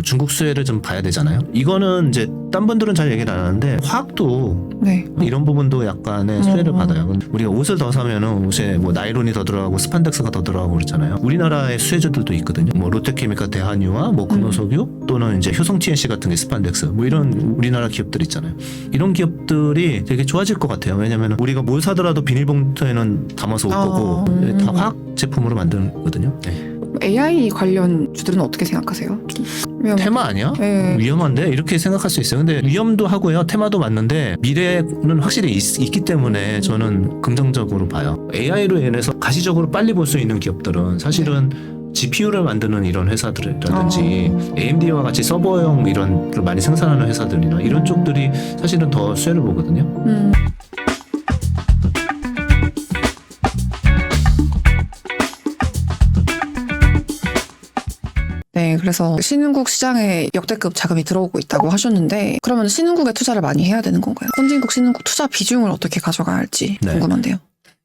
중국 수혜를 좀 봐야 되잖아요. 이거는 이제 딴 분들은 잘 얘기를 안 하는데 화학도 네. 이런 부분도 약간의 수혜를 받아요. 우리가 옷을 더 사면은 옷에 뭐 나일론이 더 들어가고 스판덱스가 더 들어가고 그렇잖아요. 우리나라의 수혜주들도 있거든요. 뭐 롯데케미칼 대한유와 뭐 금호석유 또는 이제 효성 TNC 같은 게 스판덱스 뭐 이런 우리나라 기업들 있잖아요. 이런 기업들이 되게 좋아질 것 같아요. 왜냐면 우리가 뭘 사더라도 비닐봉투에는 담아서 올 거고 다 화학 제품으로 만드거든요. 네. AI 관련 주들은 어떻게 생각하세요? 테마 아니야? 네. 위험한데? 이렇게 생각할 수 있어요. 근데 위험도 하고요. 테마도 맞는데 미래는 확실히 있기 때문에 저는 긍정적으로 봐요. AI로 인해서 가시적으로 빨리 볼 수 있는 기업들은 사실은 GPU를 만드는 이런 회사들이라든지 AMD와 같이 서버용 이런 걸 많이 생산하는 회사들이나 이런 쪽들이 사실은 더 수혜를 보거든요. 네, 그래서 신흥국 시장에 역대급 자금이 들어오고 있다고 하셨는데 그러면 신흥국에 투자를 많이 해야 되는 건가요? 선진국, 신흥국 투자 비중을 어떻게 가져가야 할지 네. 궁금한데요.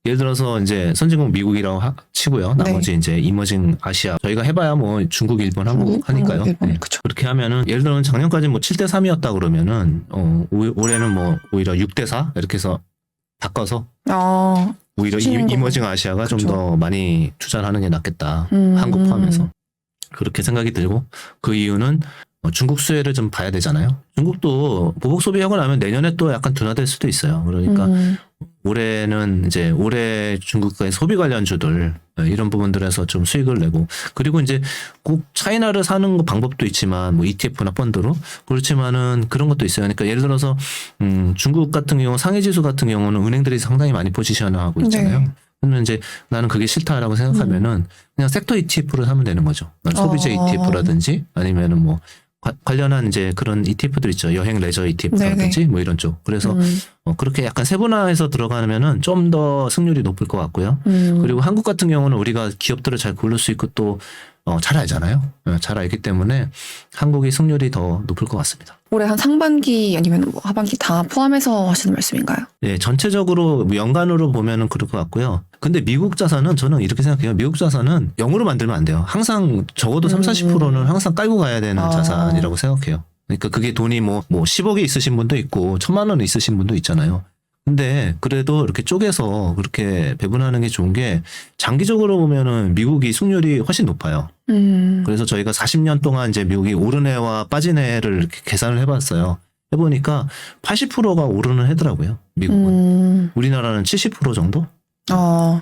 예를 들어서 이제 선진국 미국이라고 치고요. 나머지 이제 이머징 아시아 저희가 해봐야 뭐 중국, 일본, 한국 하니까요. 일본, 네. 그쵸. 그렇게 하면은 예를 들어 작년까지 뭐 7대3이었다 그러면은 올해는 뭐 오히려 6대4 이렇게 해서 바꿔서 오히려 신흥국. 이머징 아시아가 좀 그쵸. 더 많이 투자를 하는 게 낫겠다. 한국 포함해서 그렇게 생각이 들고 그 이유는 중국 수혜를 좀 봐야 되잖아요. 중국도 보복 소비하고 나면 내년에 또 약간 둔화될 수도 있어요. 그러니까 올해는 이제 올해 중국의 소비 관련주들 이런 부분들에서 좀 수익을 내고 그리고 이제 꼭 차이나를 사는 방법도 있지만 뭐 ETF나 펀드로 그렇지만은 그런 것도 있어요. 그러니까 예를 들어서 중국 같은 경우 상해 지수 같은 경우는 은행들이 상당히 많이 포지션을 하고 있잖아요. 네. 그러면 이제 나는 그게 싫다라고 생각하면은 그냥 섹터 ETF를 사면 되는 거죠. 소비재 ETF라든지 아니면은 뭐 관련한 이제 그런 ETF들 있죠. 여행 레저 ETF라든지 뭐 이런 쪽. 그래서 그렇게 약간 세분화해서 들어가면은 좀 더 승률이 높을 것 같고요. 그리고 한국 같은 경우는 우리가 기업들을 잘 고를 수 있고 또 잘 알잖아요. 잘 알기 때문에 한국이 승률이 더 높을 것 같습니다. 올해 한 상반기 아니면 뭐 하반기 다 포함해서 하시는 말씀인가요? 네, 전체적으로 연간으로 보면은 그럴 것 같고요. 근데 미국 자산은 저는 이렇게 생각해요. 미국 자산은 0으로 만들면 안 돼요. 항상 적어도 30-40%는 항상 깔고 가야 되는 자산이라고 생각해요. 그러니까 그게 돈이 뭐 10억이 있으신 분도 있고 1,000만 원 있으신 분도 있잖아요. 근데 그래도 이렇게 쪼개서 그렇게 배분하는 게 좋은 게 장기적으로 보면은 미국이 승률이 훨씬 높아요. 그래서 저희가 40년 동안 이제 미국이 오른 해와 빠진 해를 이렇게 계산을 해봤어요. 해보니까 80%가 오르는 해더라고요. 미국은. 우리나라는 70% 정도?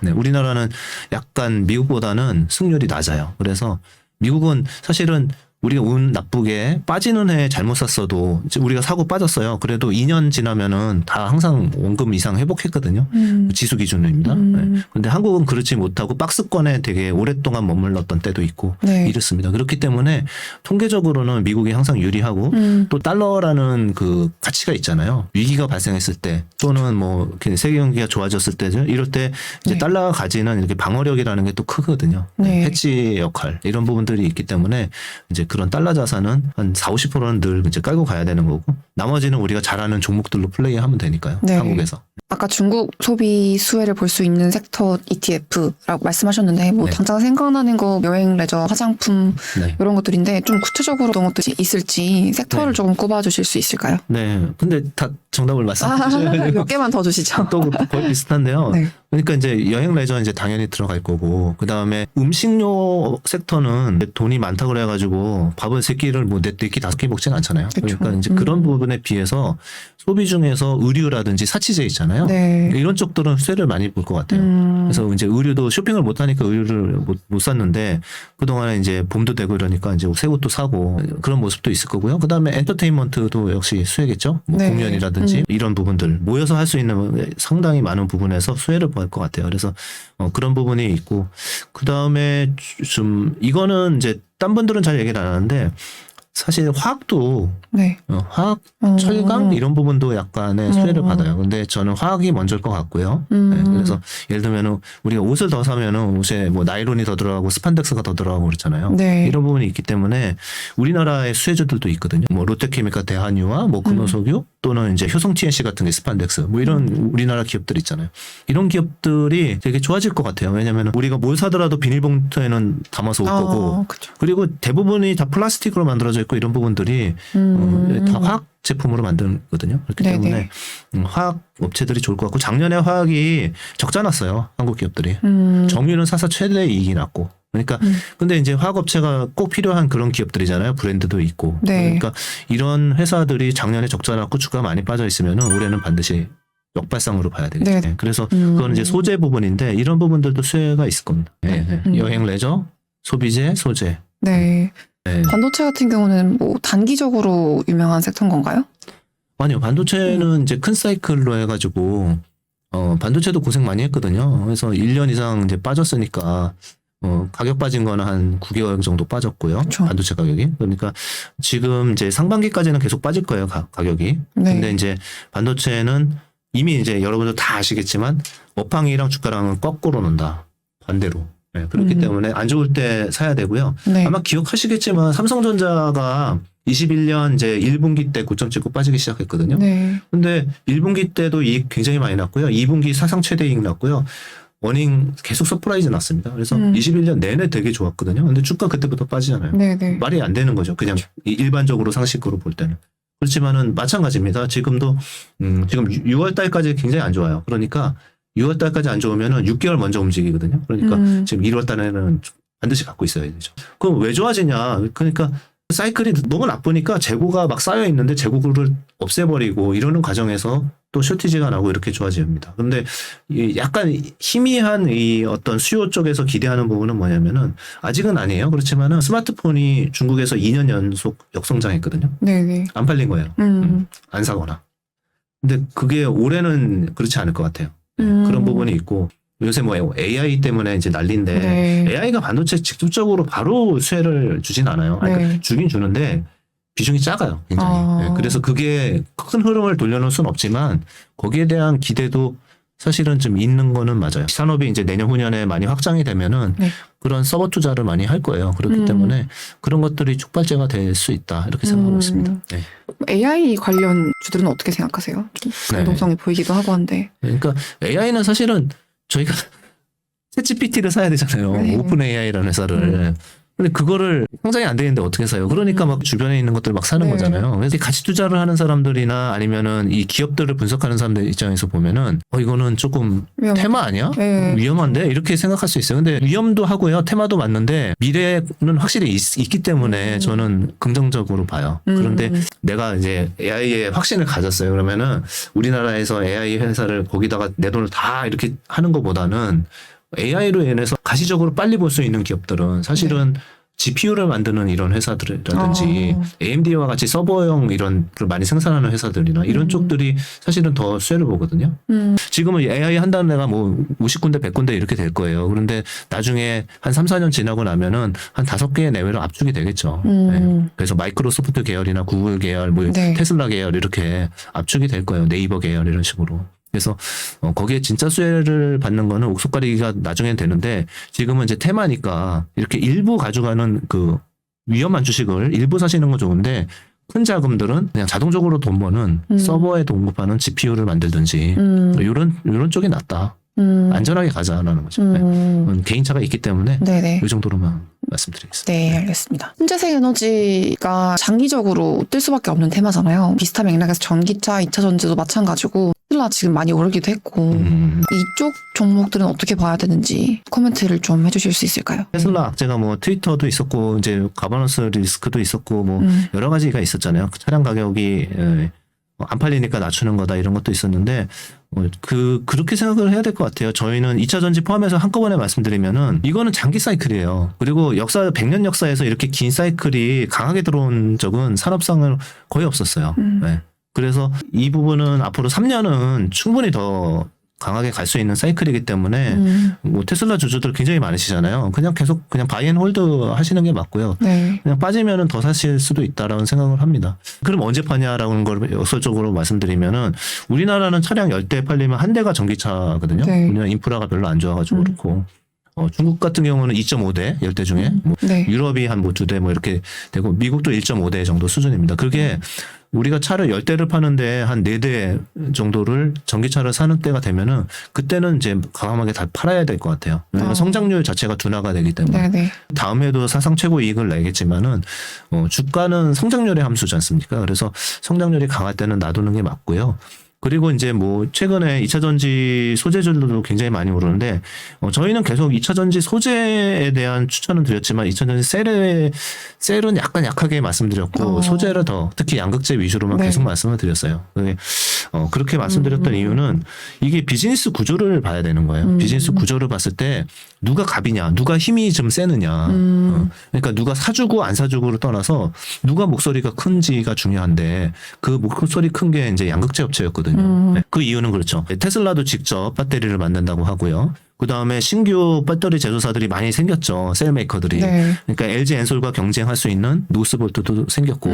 네, 우리나라는 약간 미국보다는 승률이 낮아요. 그래서 미국은 사실은 우리가 운 나쁘게 빠지는 해 잘못 샀어도 우리가 사고 빠졌어요. 그래도 2년 지나면은 다 항상 원금 이상 회복했거든요. 지수 기준입니다. 네. 근데 한국은 그렇지 못하고 박스권에 되게 오랫동안 머물렀던 때도 있고 이렇습니다. 그렇기 때문에 통계적으로는 미국이 항상 유리하고 또 달러라는 그 가치가 있잖아요. 위기가 발생했을 때 또는 뭐 이렇게 세계 경기가 좋아졌을 때 이럴 때 이제 달러가 가지는 이렇게 방어력이라는 게 또 크거든요. 해지 역할 이런 부분들이 있기 때문에 이제 그런 달러 자산은 한 40-50%는 늘 이제 깔고 가야 되는 거고 나머지는 우리가 잘하는 종목들로 플레이하면 되니까요. 한국에서. 아까 중국 소비 수혜를 볼 수 있는 섹터 ETF라고 말씀하셨는데 뭐 당장 생각나는 거 여행, 레저, 화장품 이런 것들인데 좀 구체적으로 어떤 것들이 있을지 섹터를 조금 꼽아주실 수 있을까요? 네. 근데 다 정답을 말씀하시죠. 몇 개만 더 주시죠. 또 거의 비슷한데요. 그러니까 이제 여행 레저 이제 당연히 들어갈 거고 그 다음에 음식료 섹터는 돈이 많다 그래가지고 밥을 3끼를 뭐 4끼 5끼 먹진 않잖아요. 그쵸. 그러니까 이제 그런 부분에 비해서 소비 중에서 의류라든지 사치제 있잖아요. 이런 쪽들은 수혜를 많이 볼 것 같아요. 그래서 이제 의류도 쇼핑을 못 하니까 의류를 못 샀는데 그동안에 이제 봄도 되고 이러니까 이제 새 옷도 사고 그런 모습도 있을 거고요. 그 다음에 엔터테인먼트도 역시 수혜겠죠. 뭐 공연이라든지 이런 부분들 모여서 할 수 있는 상당히 많은 부분에서 수혜를 볼 것 같아요. 그래서 그런 부분이 있고 그 다음에 좀 이거는 이제 딴 분들은 잘 얘기를 안 하는데 사실 화학도 화학, 철강 이런 부분도 약간의 수혜를 받아요. 근데 저는 화학이 먼저일 것 같고요. 네, 그래서 예를 들면 우리가 옷을 더 사면은 옷에 뭐 나일론이 더 들어가고 스판덱스가 더 들어가고 그렇잖아요. 이런 부분이 있기 때문에 우리나라의 수혜주들도 있거든요. 뭐 롯데케미칼 대한유와 뭐 금호석유 또는 이제 효성 TNC 같은 게 스판덱스 뭐 이런 우리나라 기업들 있잖아요. 이런 기업들이 되게 좋아질 것 같아요. 왜냐하면 우리가 뭘 사더라도 비닐봉투에는 담아서 올 거고 그쵸. 그리고 대부분이 다 플라스틱으로 만들어져 있고 이런 부분들이 다 화학 제품으로 만들거든요. 그렇기 네네. 때문에 화학 업체들이 좋을 것 같고 작년에 화학이 적자 났어요. 한국 기업들이. 정유는 사상 최대 이익이 났고. 그러니까 근데 이제 화학 업체가 꼭 필요한 그런 기업들이잖아요. 브랜드도 있고. 네. 그러니까 이런 회사들이 작년에 적자 났고 주가 많이 빠져 있으면은 올해는 반드시 역발상으로 봐야 되겠죠. 네. 그래서 그거는 이제 소재 부분인데 이런 부분들도 수혜가 있을 겁니다. 네. 여행, 레저, 소비재, 소재. 네. 네. 반도체 같은 경우는 뭐 단기적으로 유명한 섹터인 건가요? 아니요. 반도체는 이제 큰 사이클로 해가지고 반도체도 고생 많이 했거든요. 그래서 1년 이상 이제 빠졌으니까 가격 빠진 거는 한 9개월 정도 빠졌고요. 그쵸. 반도체 가격이. 그러니까 지금 이제 상반기까지는 계속 빠질 거예요. 가격이. 네. 근데 이제 반도체는 이미 이제 여러분들 다 아시겠지만 업황이랑 주가랑은 거꾸로 논다. 반대로. 네, 그렇기 때문에 안 좋을 때 사야 되고요. 네. 아마 기억하시겠지만 삼성전자가 21년 이제 1분기 때 고점 찍고 빠지기 시작했거든요. 네. 근데 1분기 때도 이익 굉장히 많이 났고요. 2분기 사상 최대 이익 났고요. 워닝 계속 서프라이즈 났습니다. 그래서 21년 내내 되게 좋았거든요. 근데 주가 그때부터 빠지잖아요. 네. 네. 말이 안 되는 거죠. 그냥 일반적으로 상식으로 볼 때는. 그렇지만은 마찬가지입니다. 지금도 지금 6월 달까지 굉장히 안 좋아요. 그러니까 6월 달까지 안 좋으면은 6개월 먼저 움직이거든요. 그러니까 지금 1월 달에는 반드시 갖고 있어야 되죠. 그럼 왜 좋아지냐? 그러니까 사이클이 너무 나쁘니까 재고가 막 쌓여 있는데 재고를 없애버리고 이러는 과정에서 또 쇼티지가 나고 이렇게 좋아집니다. 근데 약간 희미한 이 어떤 수요 쪽에서 기대하는 부분은 뭐냐면은 아직은 아니에요. 그렇지만은 스마트폰이 중국에서 2년 연속 역성장했거든요. 네. 네. 안 팔린 거예요. 안 사거나. 근데 그게 올해는 그렇지 않을 것 같아요. 그런 부분이 있고 요새 뭐 AI 때문에 이제 난리인데 네. AI가 반도체 직접적으로 바로 수혜를 주진 않아요. 아니, 네. 그러니까 주긴 주는데 비중이 작아요. 굉장히. 네, 그래서 그게 큰 흐름을 돌려놓을 수는 없지만 거기에 대한 기대도 사실은 좀 있는 거는 맞아요. 산업이 이제 내년 후년에 많이 확장이 되면은 네. 그런 서버 투자를 많이 할 거예요. 그렇기 때문에 그런 것들이 촉발제가 될 수 있다 이렇게 생각하고 있습니다. 네. AI 관련 주들은 어떻게 생각하세요? 좀 변동성이 보이기도 하고 한데. 그러니까 AI는 사실은 저희가 챗GPT를 사야 되잖아요. 네. 오픈 AI라는 회사를. 근데 그거를 상장이 안 되는데 어떻게 사요? 그러니까 막 주변에 있는 것들 막 사는 네. 거잖아요. 그래서 가치 투자를 하는 사람들이나 아니면은 이 기업들을 분석하는 사람들 입장에서 보면은 이거는 조금 테마 아니야? 네. 위험한데? 이렇게 생각할 수 있어요. 근데 위험도 하고요. 테마도 맞는데 미래는 확실히 있기 때문에 저는 긍정적으로 봐요. 그런데 내가 이제 AI에 확신을 가졌어요. 그러면은 우리나라에서 AI 회사를 거기다가 내 돈을 다 이렇게 하는 것보다는 AI로 인해서 가시적으로 빨리 볼 수 있는 기업들은 사실은 GPU를 만드는 이런 회사들이라든지 AMD와 같이 서버용 이런 걸 많이 생산하는 회사들이나 이런 쪽들이 사실은 더 수혜를 보거든요. 지금은 AI 한다는 데가 뭐 50군데 100군데 이렇게 될 거예요. 그런데 나중에 한 3, 4년 지나고 나면은 한 5개 내외로 압축이 되겠죠. 네. 그래서 마이크로소프트 계열이나 구글 계열, 뭐 네. 테슬라 계열 이렇게 압축이 될 거예요. 네이버 계열 이런 식으로. 그래서 거기에 진짜 수혜를 받는 거는 옥석가리기가 나중엔 되는데 지금은 이제 테마니까 이렇게 일부 가져가는 그 위험한 주식을 일부 사시는 건 좋은데 큰 자금들은 그냥 자동적으로 돈 버는 서버에 공급하는 GPU를 만들든지 이런 쪽이 낫다. 안전하게 가자라는 거죠. 네. 개인차가 있기 때문에 네네. 이 정도로만 말씀드리겠습니다. 네, 알겠습니다. 신재생 에너지가 장기적으로 뜰 수밖에 없는 테마잖아요. 비슷한 맥락에서 전기차, 2차 전지도 마찬가지고 테슬라 지금 많이 오르기도 했고 이쪽 종목들은 어떻게 봐야 되는지 코멘트를 좀 해주실 수 있을까요? 테슬라 악재가 뭐 트위터도 있었고 이제 가버넌스 리스크도 있었고 뭐 여러 가지가 있었잖아요. 차량 가격이 안 팔리니까 낮추는 거다 이런 것도 있었는데 그렇게 생각을 해야 될 것 같아요. 저희는 2차 전지 포함해서 한꺼번에 말씀드리면은 이거는 장기 사이클이에요. 그리고 역사 100년 역사에서 이렇게 긴 사이클이 강하게 들어온 적은 산업상으로 거의 없었어요. 네. 그래서 이 부분은 앞으로 3년은 충분히 더 강하게 갈 수 있는 사이클이기 때문에 뭐 테슬라 주주들 굉장히 많으시잖아요. 그냥 계속 그냥 바이앤홀드 하시는 게 맞고요. 네. 그냥 빠지면은 더 사실 수도 있다라는 생각을 합니다. 그럼 언제 파냐라는 걸 역설적으로 말씀드리면은 우리나라는 차량 10대 팔리면 한 대가 전기차거든요. 네. 우리나라 인프라가 별로 안 좋아가지고 그렇고 중국 같은 경우는 2.5대 10대 중에 뭐 네. 유럽이 한 뭐 2대 뭐 이렇게 되고 미국도 1.5대 정도 수준입니다. 그게 우리가 차를 10대를 파는데 한 4대 정도를 전기차를 사는 때가 되면은 그때는 이제 과감하게 다 팔아야 될 것 같아요. 왜냐면 성장률 자체가 둔화가 되기 때문에. 네네. 다음 해도 사상 최고 이익을 내겠지만은 주가는 성장률의 함수지 않습니까? 그래서 성장률이 강할 때는 놔두는 게 맞고요. 그리고 이제 뭐 최근에 2차 전지 소재들도 굉장히 많이 오르는데 저희는 계속 2차 전지 소재에 대한 추천은 드렸지만 2차 전지 셀은 약간 약하게 말씀드렸고 소재를 더 특히 양극재 위주로만 네. 계속 말씀을 드렸어요. 그렇게 말씀드렸던 이유는 이게 비즈니스 구조를 봐야 되는 거예요. 비즈니스 구조를 봤을 때 누가 갑이냐, 누가 힘이 좀 세느냐. 그러니까 누가 사주고 안 사주고를 떠나서 누가 목소리가 큰지가 중요한데 그 목소리 큰 게 이제 양극재 업체였거든요. 네, 그 이유는 그렇죠. 테슬라도 직접 배터리를 만든다고 하고요. 그 다음에 신규 배터리 제조사들이 많이 생겼죠. 셀메이커들이. 네. 그러니까 LG 엔솔과 경쟁할 수 있는 노스볼트도 생겼고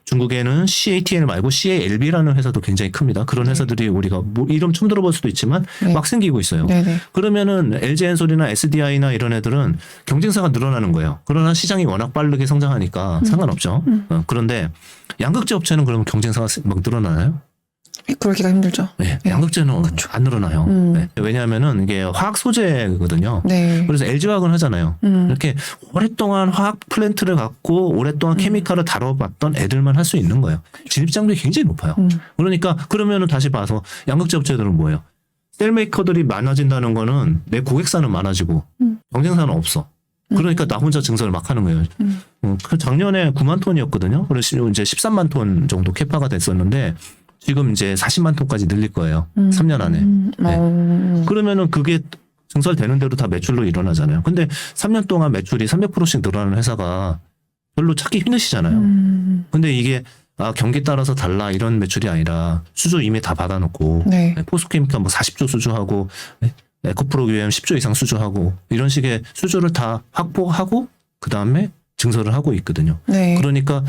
중국에는 CATL 말고 CALB라는 회사도 굉장히 큽니다. 그런 회사들이 우리가 뭐 이름 처음 들어볼 수도 있지만 네. 막 생기고 있어요. 네네. 그러면은 LG 엔솔이나 SDI나 이런 애들은 경쟁사가 늘어나는 거예요. 그러나 시장이 워낙 빠르게 성장하니까 상관없죠. 그런데 양극재 업체는 그러면 경쟁사가 막 늘어나나요? 그러기가 힘들죠. 네, 네. 양극재는 안 늘어나요. 네. 왜냐하면은 이게 화학 소재거든요. 네. 그래서 LG화학은 하잖아요. 이렇게 오랫동안 화학 플랜트를 갖고 오랫동안 케미칼을 다뤄봤던 애들만 할 수 있는 거예요. 진입장벽이 굉장히 높아요. 그러니까 그러면은 다시 봐서 양극재 업체들은 뭐예요? 셀메이커들이 많아진다는 거는 내 고객사는 많아지고 경쟁사는 없어. 그러니까 나 혼자 증설을 막 하는 거예요. 그 작년에 9만 톤이었거든요. 그래서 이제 13만 톤 정도 캐파가 됐었는데 지금 이제 40만 톤까지 늘릴 거예요. 3년 안에. 네. 그러면은 그게 증설되는 대로 다 매출로 일어나잖아요. 근데 3년 동안 매출이 300%씩 늘어나는 회사가 별로 찾기 힘드시잖아요. 근데 이게 경기 따라서 달라 이런 매출이 아니라 수주 이미 다 받아놓고 네. 포스코케미칼 뭐 40조 수주하고 에코프로기엠 10조 이상 수주하고 이런 식의 수주를 다 확보하고 그 다음에 증설을 하고 있거든요. 네. 그러니까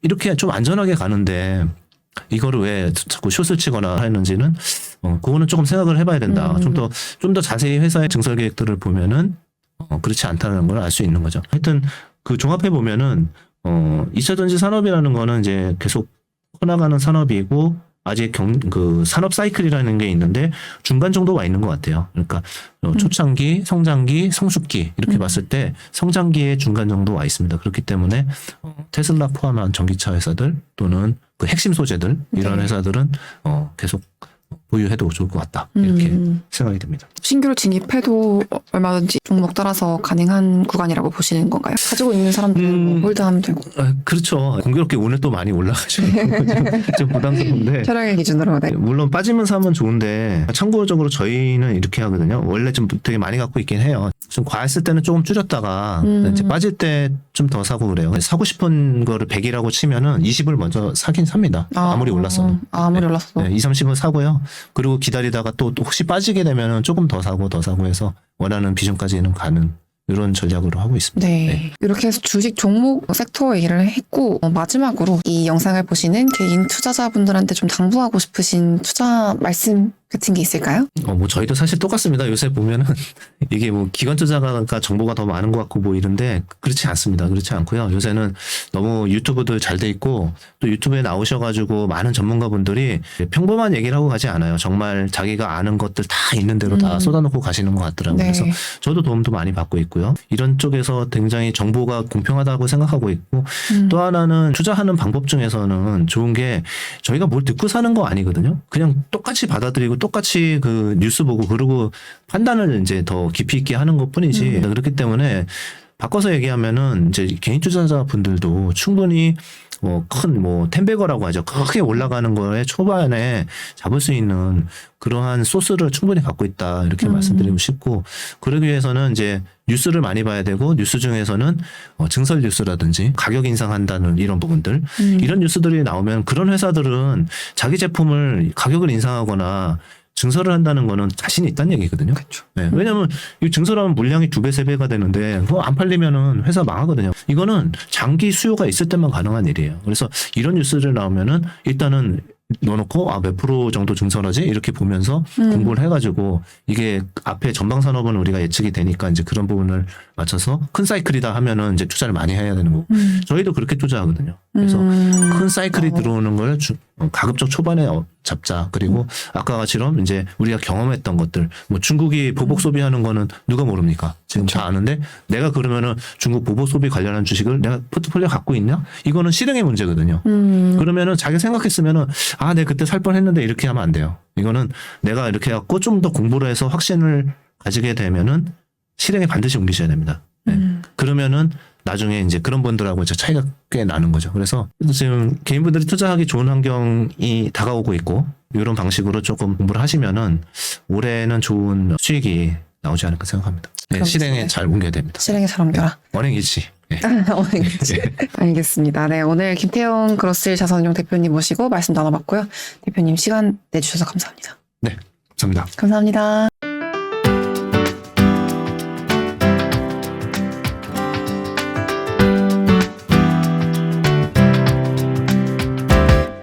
이렇게 좀 안전하게 가는데 이거를 왜 자꾸 숏을 치거나 했는지는 그거는 조금 생각을 해봐야 된다. 좀 더 자세히 회사의 증설 계획들을 보면은 그렇지 않다는 걸 알 수 있는 거죠. 하여튼 그 종합해 보면은 2차 전지 산업이라는 거는 이제 계속 커나가는 산업이고 아직 그 산업 사이클이라는 게 있는데 중간 정도 와 있는 것 같아요. 그러니까 초창기, 성장기, 성숙기 이렇게 봤을 때 성장기의 중간 정도 와 있습니다. 그렇기 때문에 테슬라 포함한 전기차 회사들 또는 그 핵심 소재들 이런 네. 회사들은 계속 보유해도 좋을 것 같다. 이렇게 생각이 듭니다. 신규로 진입해도 얼마든지 종목 따라서 가능한 구간이라고 보시는 건가요? 가지고 있는 사람들은 뭐 홀드하면 되고. 그렇죠. 공교롭게 오늘 또 많이 올라가지고 좀 부담스러운데 차량의 기준으로. 네. 물론 빠지면 사면 좋은데 참고적으로 저희는 이렇게 하거든요. 원래 좀 되게 많이 갖고 있긴 해요. 좀 과했을 때는 조금 줄였다가 이제 빠질 때 좀 더 사고 그래요. 사고 싶은 거를 100이라고 치면은 20을 먼저 사긴 삽니다. 아무리 올랐어도. 아무리 올랐어도. 네, 20, 30은 사고요. 그리고 기다리다가 또 혹시 빠지게 되면은 조금 더 사고 해서 원하는 비중까지는 가는 이런 전략으로 하고 있습니다. 네. 이렇게 해서 주식 종목 섹터 얘기를 했고 마지막으로 이 영상을 보시는 개인 투자자분들한테 좀 당부하고 싶으신 투자 말씀 같은 게 있을까요? 뭐 저희도 사실 똑같습니다. 요새 보면은 이게 뭐 기관 투자가 정보가 더 많은 것 같고 뭐 이런데 그렇지 않습니다. 그렇지 않고요. 요새는 너무 유튜브도 잘 돼 있고 또 유튜브에 나오셔가지고 많은 전문가분들이 평범한 얘기를 하고 가지 않아요. 정말 자기가 아는 것들 다 있는 대로 다 쏟아놓고 가시는 것 같더라고요. 네. 그래서 저도 도움도 많이 받고 있고요. 이런 쪽에서 굉장히 정보가 공평하다고 생각하고 있고 또 하나는 투자하는 방법 중에서는 좋은 게 저희가 뭘 듣고 사는 거 아니거든요. 그냥 똑같이 받아들이고 똑같이 그 뉴스 보고 그러고 판단을 이제 더 깊이 있게 하는 것 뿐이지. 그렇기 때문에 바꿔서 얘기하면은 이제 개인 투자자분들도 충분히 큰 텐베거라고 하죠. 크게 올라가는 거에 초반에 잡을 수 있는 그러한 소스를 충분히 갖고 있다. 이렇게 말씀드리고 싶고, 그러기 위해서는 이제 뉴스를 많이 봐야 되고, 뉴스 중에서는 증설 뉴스라든지 가격 인상한다는 이런 부분들, 이런 뉴스들이 나오면 그런 회사들은 자기 제품을 가격을 인상하거나 증설을 한다는 거는 자신이 있다는 얘기거든요. 그렇죠. 네. 왜냐하면 이 증설하면 물량이 2배, 3배가 되는데 그거 안 팔리면은 회사 망하거든요. 이거는 장기 수요가 있을 때만 가능한 일이에요. 그래서 이런 뉴스를 나오면은 일단은 넣어놓고 몇 프로 정도 증설하지 이렇게 보면서 공부를 해가지고 이게 앞에 전방 산업은 우리가 예측이 되니까 이제 그런 부분을 맞춰서 큰 사이클이다 하면은 이제 투자를 많이 해야 되는 거고 저희도 그렇게 투자하거든요. 그래서 큰 사이클이 들어오는 걸 가급적 초반에 잡자. 그리고 아까처럼 이제 우리가 경험했던 것들 뭐 중국이 보복 소비하는 거는 누가 모릅니까? 지금 다 아는데 내가 그러면은 중국 보복 소비 관련한 주식을 내가 포트폴리오 갖고 있냐? 이거는 실행의 문제거든요. 그러면은 자기가 생각했으면은 내가 그때 살 뻔했는데 이렇게 하면 안 돼요. 이거는 내가 이렇게 해갖고 좀 더 공부를 해서 확신을 가지게 되면은 실행에 반드시 옮기셔야 됩니다. 네. 그러면은 나중에 이제 그런 분들하고 이제 차이가 꽤 나는 거죠. 그래서 지금 개인분들이 투자하기 좋은 환경이 다가오고 있고 이런 방식으로 조금 공부를 하시면은 올해는 좋은 수익이 나오지 않을까 생각합니다. 네, 실행에 잘 옮겨야 됩니다. 실행에 잘 옮겨라. 언행일치. 네. 언행일치. 알겠습니다. 네, 오늘 김태형 그로스힐 자산운용 대표님 모시고 말씀 나눠봤고요. 대표님 시간 내주셔서 감사합니다. 네, 감사합니다. 감사합니다.